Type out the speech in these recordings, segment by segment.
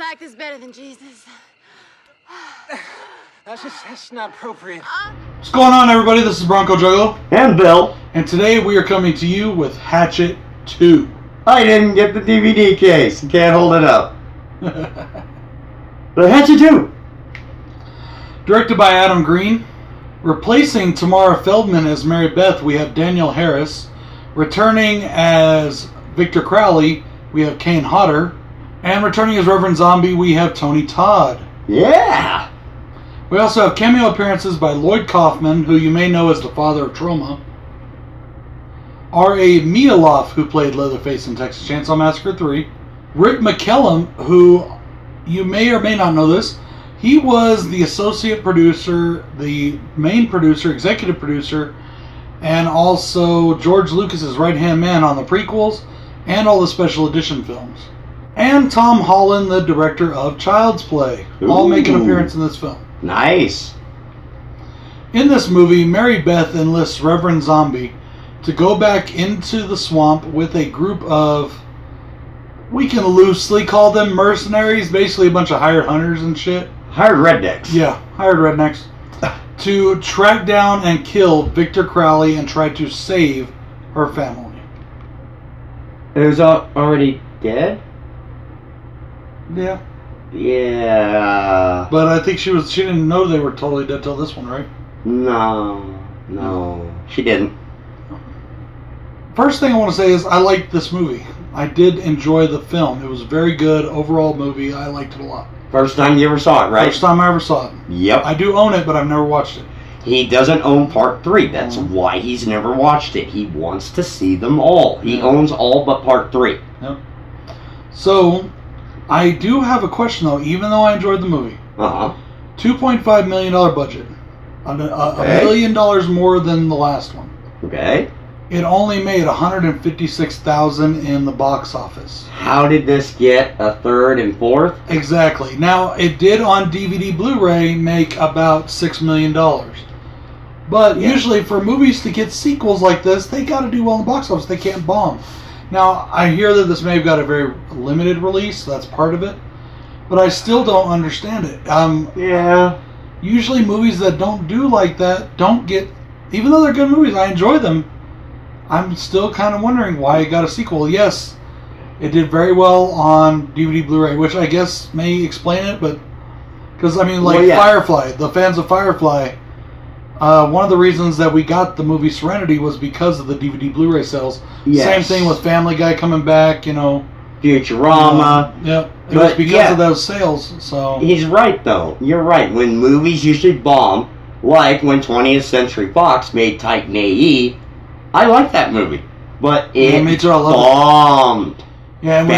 fact is better than Jesus. That's not appropriate. What's going on, everybody? This is BroncoJuggalo and Bill. And today we are coming to you with Hatchet 2. I didn't get the DVD case. You can't hold it up. The Hatchet 2. Directed by Adam Green. Replacing Tamara Feldman as Mary Beth, we have Danielle Harris. Returning as Victor Crowley, we have Kane Hodder. And returning as Reverend Zombie, we have Tony Todd. Yeah! We also have cameo appearances by Lloyd Kaufman, who you may know as the father of Troma. R.A. Mialoff, who played Leatherface in Texas Chainsaw Massacre 3. Rick McCallum, who you may or may not know this, he was the associate producer, the main producer, executive producer, and also George Lucas's right-hand man on the prequels and all the special edition films. And Tom Holland, the director of Child's Play, all make an appearance in this film. Nice. In this movie, Mary Beth enlists Reverend Zombie to go back into the swamp with a group of, we can loosely call them mercenaries, basically a bunch of hired hunters and shit. Hired rednecks. Yeah, hired rednecks. To track down and kill Victor Crowley and try to save her family. It was already dead? Yeah. Yeah. But I think she didn't know they were totally dead till this one, right? No. She didn't. First thing I want to say is I liked this movie. I did enjoy the film. It was a very good overall movie. I liked it a lot. First time you ever saw it, right? First time I ever saw it. Yep. I do own it, but I've never watched it. He doesn't own part 3. That's why he's never watched it. He wants to see them all. He owns all but part 3. Yep. So, I do have a question, though, even though I enjoyed the movie. Uh-huh. $2.5 million budget. $1 million more than the last one. Okay. It only made $156,000 in the box office. How did this get a third and fourth? Exactly. Now, it did on DVD Blu-ray make about $6 million. But usually for movies to get sequels like this, they got to do well in the box office. They can't bomb. Now, I hear that this may have got a very limited release. That's part of it. But I still don't understand it. Yeah. Usually movies that don't do like that don't get... Even though they're good movies, I enjoy them. I'm still kind of wondering why it got a sequel. Yes, it did very well on DVD Blu-ray, which I guess may explain it, but... Because, I mean, like Firefly, the fans of Firefly... one of the reasons that we got the movie Serenity was because of the DVD Blu-ray sales. Yes. Same thing with Family Guy coming back, you know. Futurama. Yep. It was because of those sales, so... He's right, though. You're right. When movies usually bomb, like when 20th Century Fox made Titan A.E., I like that movie. But it me too, I love bombed. Yeah, and we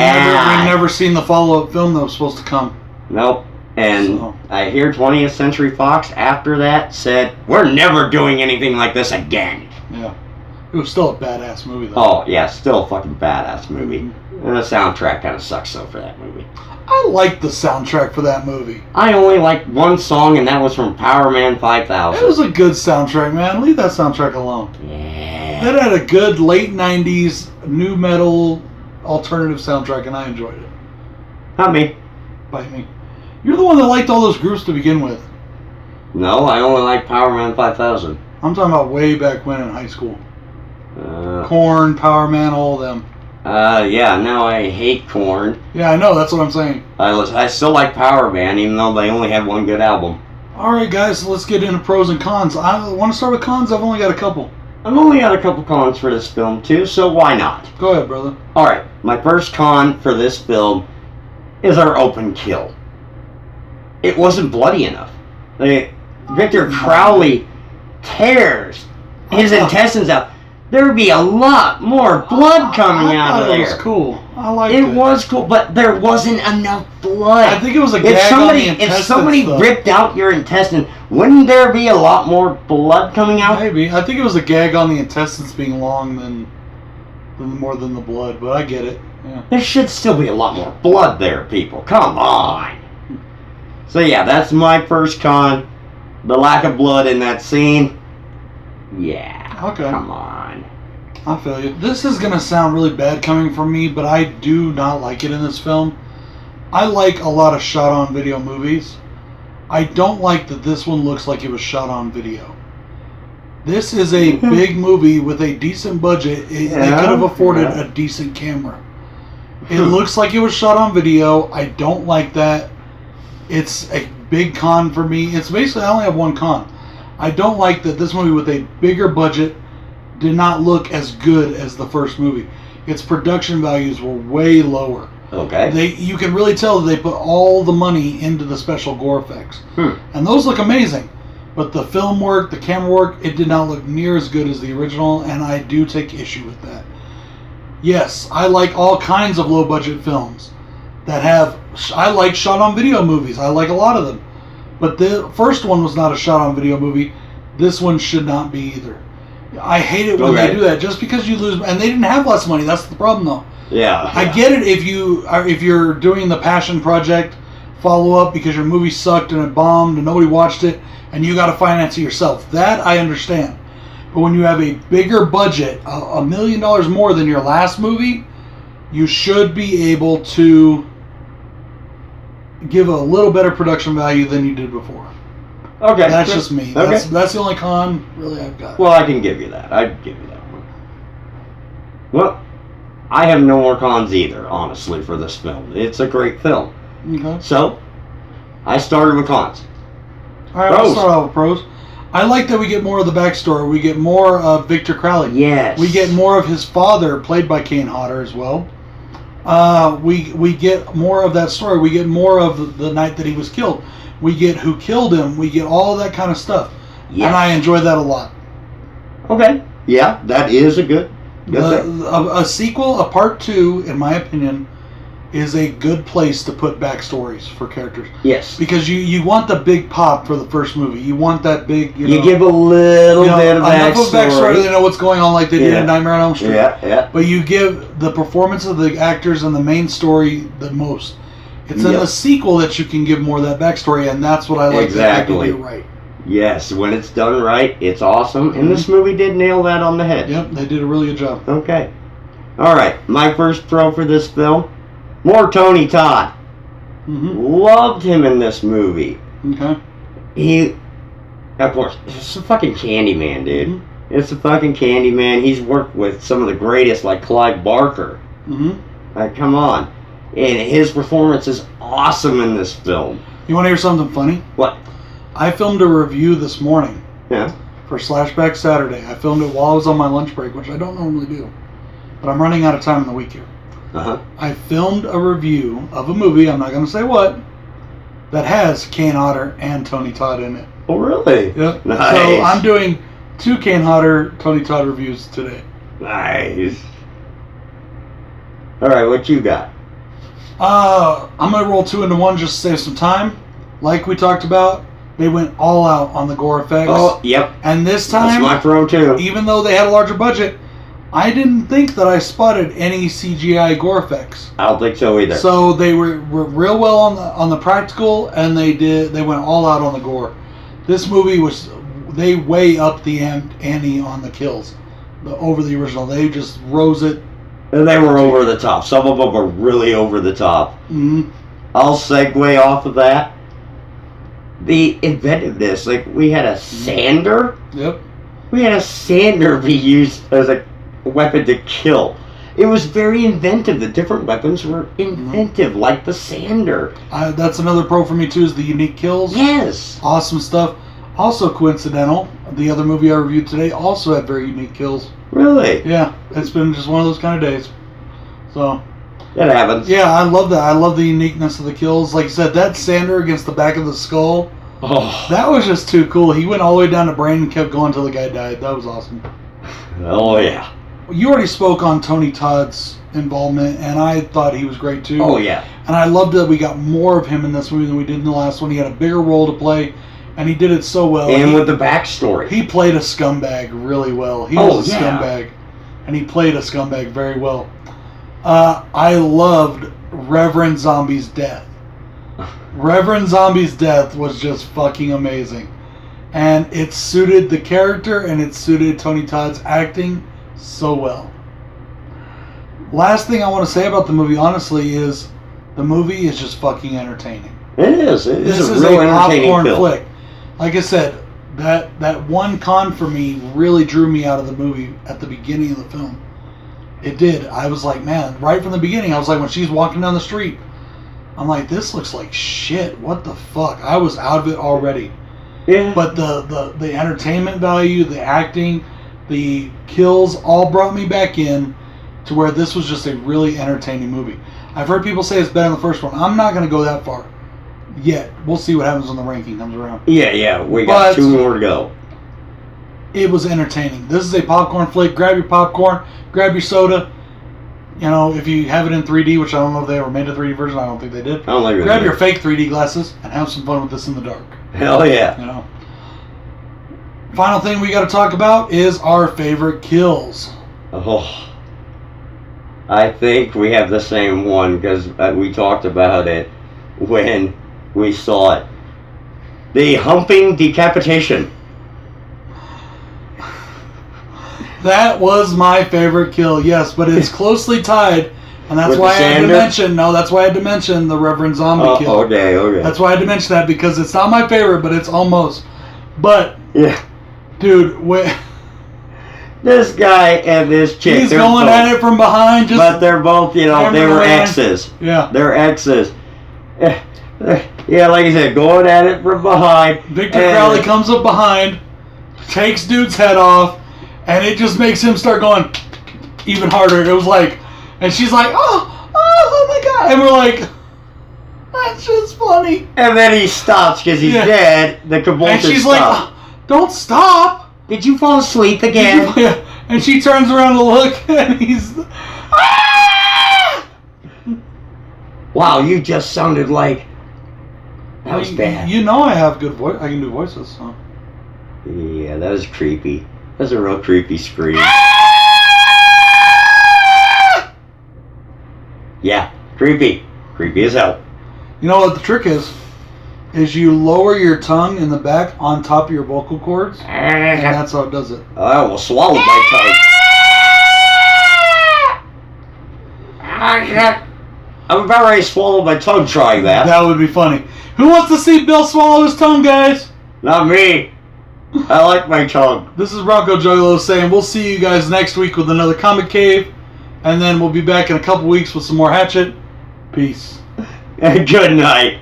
never seen the follow-up film that was supposed to come. Nope. And I hear 20th Century Fox after that said, we're never doing anything like this again. Yeah. It was still a badass movie, though. Oh, yeah, still a fucking badass movie. And the soundtrack kind of sucks, though, for that movie. I liked the soundtrack for that movie. I only liked one song, and that was from Power Man 5000. It was a good soundtrack, man. Leave that soundtrack alone. Yeah. That had a good late 90s new metal alternative soundtrack, and I enjoyed it. Not me. Bite me. You're the one that liked all those groups to begin with. No, I only like Power Man 5000. I'm talking about way back when in high school. Korn, Power Man, all of them. Yeah, now I hate Korn. Yeah, I know, that's what I'm saying. I still like Power Man, even though they only had one good album. Alright guys, so let's get into pros and cons. I want to start with cons. I've only got a couple. I've only got a couple cons for this film too, so why not? Go ahead, brother. Alright, my first con for this film is our open kill. It wasn't bloody enough. Victor Crowley tears his intestines out. There would be a lot more blood coming out of there. It was cool. I liked it. It was cool, but there wasn't enough blood. I think it was a gag on the intestines. If somebody ripped out your intestine, wouldn't there be a lot more blood coming out? Maybe. I think it was a gag on the intestines being long than more than the blood, but I get it. Yeah. There should still be a lot more blood there, people. Come on. So yeah, that's my first con. The lack of blood in that scene. Yeah. Okay. Come on. I feel you. This is going to sound really bad coming from me, but I do not like it in this film. I like a lot of shot-on-video movies. I don't like that this one looks like it was shot on video. This is a big movie with a decent budget. They could have afforded a decent camera. It looks like it was shot on video. I don't like that. It's a big con for me. It's basically, I only have one con. I don't like that this movie with a bigger budget did not look as good as the first movie. Its production values were way lower. Okay. You can really tell that they put all the money into the special gore effects. And those look amazing. But the film work, the camera work, it did not look near as good as the original, and I do take issue with that. Yes, I like all kinds of low-budget films that have... I like shot-on-video movies. I like a lot of them. But the first one was not a shot-on-video movie. This one should not be either. I hate it when they do that. Just because you lose... And they didn't have less money. That's the problem, though. Yeah. I get it if you're doing the Passion Project follow-up because your movie sucked and it bombed and nobody watched it and you got to finance it yourself. That I understand. But when you have a bigger budget, $1 million more than your last movie, you should be able to give a little better production value than you did before. Okay. That's just me. Okay. That's the only con really I've got. Well, I can give you that. I'd give you that one. Well, I have no more cons either, honestly, for this film. It's a great film. Okay. So, I started with cons. All right, I'll start out with pros. I like that we get more of the backstory. We get more of Victor Crowley. Yes. We get more of his father, played by Kane Hodder as well. We get more of that story. We get more of the night that he was killed. We get who killed him. We get all that kind of stuff. Yes. And I enjoy that a lot. Okay. Yeah, that is a good thing. A sequel, a part 2, in my opinion, is a good place to put backstories for characters. Yes. Because you want the big pop for the first movie. You want that big, you give a little bit of backstory. They know what's going on like they did in Nightmare on Elm Street. Yeah. But you give the performance of the actors and the main story the most. It's in the sequel that you can give more of that backstory, and that's what I like that they do right. Yes, when it's done right, it's awesome. And this movie did nail that on the head. Yep, they did a really good job. Okay. Alright, my first pro for this film, more Tony Todd. Loved him in this movie. Okay. He, of course, it's a fucking Candyman, dude. It's a fucking Candyman. He's worked with some of the greatest, like Clive Barker. Like, come on. And his performance is awesome in this film. You want to hear something funny? What? I filmed a review this morning. Yeah. For Slashback Saturday. I filmed it while I was on my lunch break, which I don't normally do. But I'm running out of time in the week here. I filmed a review of a movie, I'm not going to say what, that has Kane Hodder and Tony Todd in it. Oh, really? Yep. Nice. So I'm doing 2 Kane Hodder, Tony Todd reviews today. Nice. Alright, what you got? I'm going to roll 2 into 1 just to save some time. Like we talked about, they went all out on the gore effects. Oh, yep. And this time, that's my pro too. Even though they had a larger budget, I didn't think that I spotted any CGI gore effects. I don't think so either. So they were real well on the practical, and they went all out on the gore. This movie they way up the ante on the kills over the original. They just rose it. And they were over the top. Some of them were really over the top. I'll segue off of that. The inventiveness, like we had a sander. Yep. We had a sander be used as a weapon to kill. It was very inventive. The different weapons were inventive, like the sander. That's another pro for me too, is the unique kills. Yes. Awesome stuff. Also coincidental, the other movie I reviewed today also had very unique kills. Really? Yeah, it's been just one of those kind of days. So it happens. Yeah, I love that. I love the uniqueness of the kills. Like you said, that sander against the back of the skull, that was just too cool. He went all the way down to brain and kept going until the guy died. That was awesome. Oh, yeah. You already spoke on Tony Todd's involvement, and I thought he was great too. Oh, yeah. And I loved that we got more of him in this movie than we did in the last one. He had a bigger role to play, and he did it so well. And with the backstory. He played a scumbag really well. He was a scumbag, and he played a scumbag very well. I loved Reverend Zombie's death. Reverend Zombie's death was just fucking amazing. And it suited the character, and it suited Tony Todd's acting so well. Last thing I want to say about the movie, honestly, is The movie is just fucking entertaining. It is. It is This a is real a entertaining popcorn film. flick. Like I said, that one con for me really drew me out of the movie at the beginning of the film. It did. I was like, man, right from the beginning, I was like, when she's walking down the street, I'm like, this looks like shit. What the fuck? I was out of it already. Yeah. But the entertainment value, the acting, the kills all brought me back in to where this was just a really entertaining movie. I've heard people say it's better than the first one. I'm not going to go that far yet. We'll see what happens when the ranking comes around. Yeah. We got 2 more to go. It was entertaining. This is a popcorn flick. Grab your popcorn. Grab your soda. You know, if you have it in 3D, which I don't know if they ever made a 3D version. I don't think they did. I don't think they Grab did. your fake 3D glasses and have some fun with this in the dark. Hell yeah. You know. Final thing we got to talk about is our favorite kills. Oh. I think we have the same one because we talked about it when we saw it. The humping decapitation. That was my favorite kill, yes, but it's closely tied, and that's With why I the had to sander? mention. No, that's why I had to mention the Reverend Zombie kill. Okay. That's why I had to mention that because it's not my favorite, but it's almost. But Yeah. dude, This guy and this chick. he's they're going both- at it from behind. Just But they're both, you know, hammer they were around. exes. Yeah. They're exes. Yeah, like I said, going at it from behind. Victor and- Crowley comes up behind, takes dude's head off, and it just makes him start going even harder. It was like, and she's like, oh my god, and we're like, that's just funny. And then he stops because he's Yeah. dead. The convulsion And she's stops. like, oh, don't stop. Did you fall asleep again? Yeah. And she turns around to look, and he's, Wow, you just sounded like... That was bad. You know I have good voice. I can do voices. So. Yeah, that was creepy. That was a real creepy scream. Yeah, creepy. Creepy as hell. You know what the trick is? Is you lower your tongue in the back on top of your vocal cords, and that's how it does it. I almost swallowed my tongue. I'm about ready to swallow my tongue trying that. That would be funny. Who wants to see Bill swallow his tongue, guys? Not me. I like my tongue. This is BroncoJuggalo saying we'll see you guys next week with another Comic Cave, and then we'll be back in a couple weeks with some more Hatchet. Peace. Good night.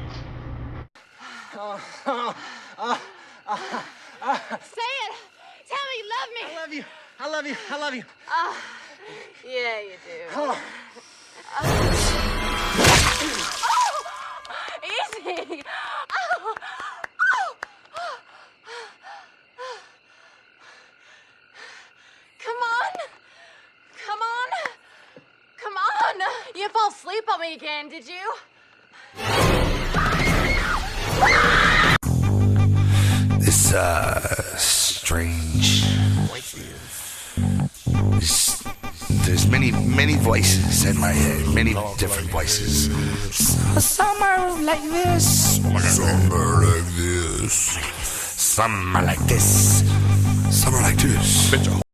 Say it! Tell me you love me! I love you. I love you. I love you. Yeah, you do. Oh. Easy! Come on! Come on! Come on! You didn't fall asleep on me again, did you? It's strange. There's many voices in my head, many different voices. Summer like this, summer like this, summer like this, summer like this.